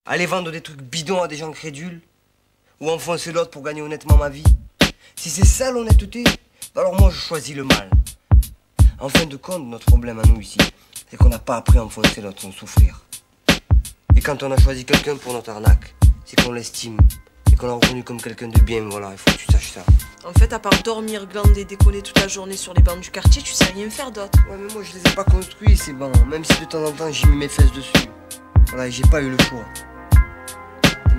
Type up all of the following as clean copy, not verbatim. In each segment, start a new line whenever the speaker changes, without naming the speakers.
Aller vendre des trucs bidons à des gens crédules? Ou enfoncer l'autre pour gagner honnêtement ma vie? Si c'est ça l'honnêteté, alors moi je choisis le mal. En fin de compte, notre problème à nous ici, c'est qu'on n'a pas appris à enfoncer l'autre sans souffrir. Et quand on a choisi quelqu'un pour notre arnaque, c'est qu'on l'estime et qu'on l'a reconnu comme quelqu'un de bien, voilà, il faut que tu saches ça.
En fait, à part dormir, glander, déconner toute la journée sur les bancs du quartier, tu sais rien faire d'autre.
Ouais, mais moi je les ai pas construits, ces bancs, même si de temps en temps j'ai mis mes fesses dessus. Voilà, et j'ai pas eu le choix.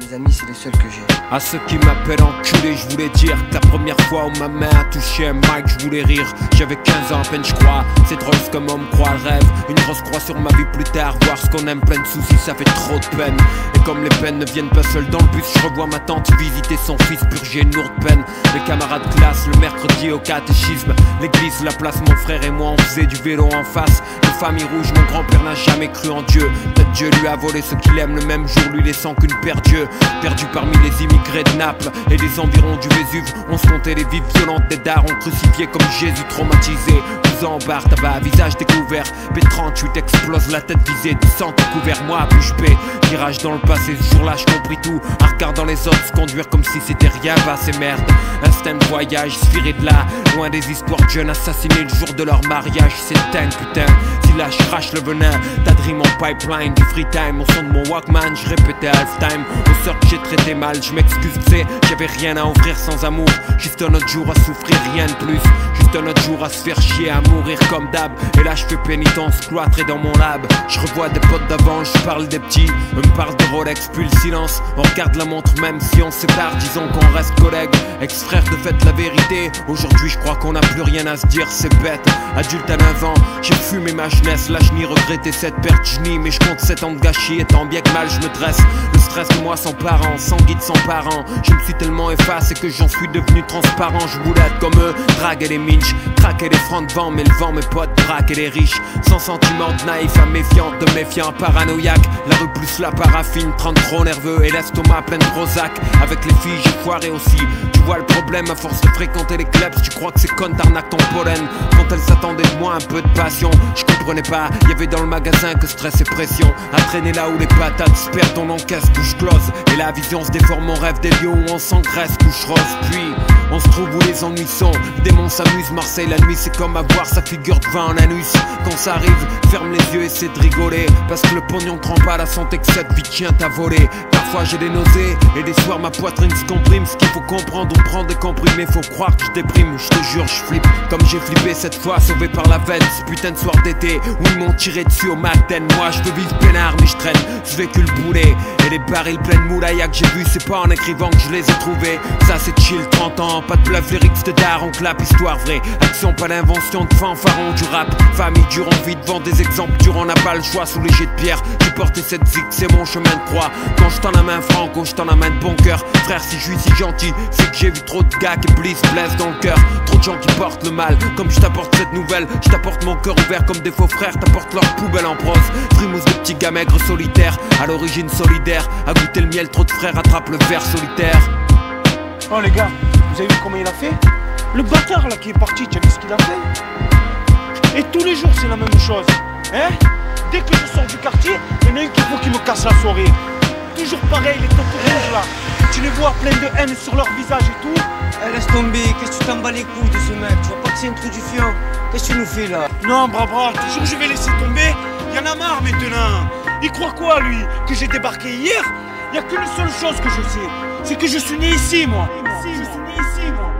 Mes amis, c'est les seuls que j'ai.
À ceux qui m'appellent enculé, je voulais dire que la première fois où ma main a touché un mic, je voulais rire. J'avais 15 ans à peine, je crois. C'est drôle ce comme homme croit le rêve. Une grosse croix sur ma vie plus tard. Voir ce qu'on aime plein de soucis, ça fait trop de peine. Et comme les peines ne viennent pas seules dans le bus, je revois ma tante visiter son fils, purger une lourde peine. Mes camarades de classe, le mercredi au catéchisme. L'église, la place, mon frère et moi, on faisait du vélo en face. De famille rouge, mon grand-père n'a jamais cru en Dieu. Peut-être Dieu lui a volé ce qu'il aime le même jour, lui laissant qu'une paire d'yeux. Perdu parmi les immigrés de Naples et les environs du Vésuve, on se comptait les vies violentes des darons crucifiés comme Jésus traumatisé. 12 ans en barre, tabac, visage découvert. P38 explose la tête visée, du sang couvert. Moi, bouche bée, virage dans le passé. Ce jour-là, je compris tout. En regardant les autres se conduire comme si c'était rien, bah c'est merde. Instinct de voyage, viré de là. Loin des histoires de jeunes assassinés le jour de leur mariage. C'est dingue, putain. Si là, je crache le venin, t'as dream en pipeline, du free time. Au son de mon Walkman, je répétais halftime. Aux sœurs que j'ai traité mal, je m'excuse, tu sais, j'avais rien à offrir sans amour. Juste un autre jour à souffrir, rien de plus. Juste un autre jour à se faire chier, à mourir comme d'hab. Et là je fais pénitence, cloîtré dans mon lab. Je revois des potes d'avant, je parle des petits. Eux me parlent de Rolex, puis le silence. On regarde la montre même si on se sépare, disons qu'on reste collègues. Ex-frère de fait la vérité. Aujourd'hui je crois qu'on n'a plus rien à se dire, c'est bête. Adulte à 9 ans, j'ai fumé ma jeunesse. Là je n'y regrettais cette perte, je nie. Mais je compte 7 ans de gâchis, et tant bien que mal je me dresse. Le stress de moi sans parents, sans guide, sans parents. Je me suis tellement effacé que j'en suis devenu transparent. Je voulais être comme eux, draguer les minches, traquer les francs de vent, mais le vent, mes potes, braquer les riches. Sans sentiment de naïf à méfiant, de méfiant à paranoïaque. La rue plus la paraffine, 30 trop nerveux et l'estomac plein de Prozac. Avec les filles, j'ai foiré aussi. Tu vois le problème, à force de fréquenter les clubs, tu crois que c'est con, t'arnaques ton pollen. Quand elles s'attendaient de moi un peu de passion, je comprenais pas, y'avait dans le magasin que stress et pression. À traîner là où les patates se perdent, on encaisse, bouche close. Et la vision se déforme, on rêve des lieux où on s'engraisse, couche rose. Puis on se trouve où les ennuis sont. Le démon s'amuse, Marseille la nuit c'est comme avoir sa figure de vin en anus. Quand ça arrive, ferme les yeux, essaie de rigoler. Parce que le pognon trempe pas la santé que cette vie tient à voler. Parfois j'ai des nausées et des soirs ma poitrine se comprime. Ce qu'il faut comprendre, on prend des comprimés. Faut croire que je déprime, je te jure je flippe. Comme j'ai flippé cette fois, sauvé par la veine. Ce putain de soir d'été où ils m'ont tiré dessus au matin. Moi je veux vivre peinard mais je traîne ce véhicule boulet. Et les barils pleins de moulaïa que j'ai vu, c'est pas en écrivant que je les ai trouvés. Ça c'est chill, 30 ans, pas de bluff, lyrics de daron, clap, histoire vraie. Action, pas l'invention de fanfaron du rap. Famille dure, on vit devant des exemples durs, on n'a pas le choix sous les jets de pierre. J'ai porté cette zig, c'est mon chemin de croix. Quand je t'en amène franco, je t'en amène de bon cœur. Frère, si je suis si gentil, c'est que j'ai vu trop de gars qui blessent dans le cœur. Trop de gens qui portent le mal, comme je t'apporte cette nouvelle. Je t'apporte mon cœur ouvert comme des faux frères, t'apporte leur poubelle en prose. Frimousse de petits gars maigres solitaires, à l'origine solidaire. À goûter le miel, trop de frères attrapent le ver solitaire.
Oh les gars, vous avez vu comment il a fait? Le bâtard là qui est parti, tu as vu ce qu'il a fait? Et tous les jours c'est la même chose, hein? Dès que je sors du quartier, il y en a un qui faut qu'il me casse la soirée. Toujours pareil, les têtes rouges là. Tu les vois plein de haine sur leur visage et tout.
Eh, laisse tomber, qu'est-ce que tu t'en bats les couilles de ce mec? Tu vois pas que c'est un trou du fion? Qu'est-ce que tu nous fais là?
Non, brava, toujours je vais laisser tomber. Il y en a marre maintenant. Il croit quoi lui? Que j'ai débarqué hier? Il n'y a qu'une seule chose que je sais, c'est que je suis né ici moi. Je suis né ici moi.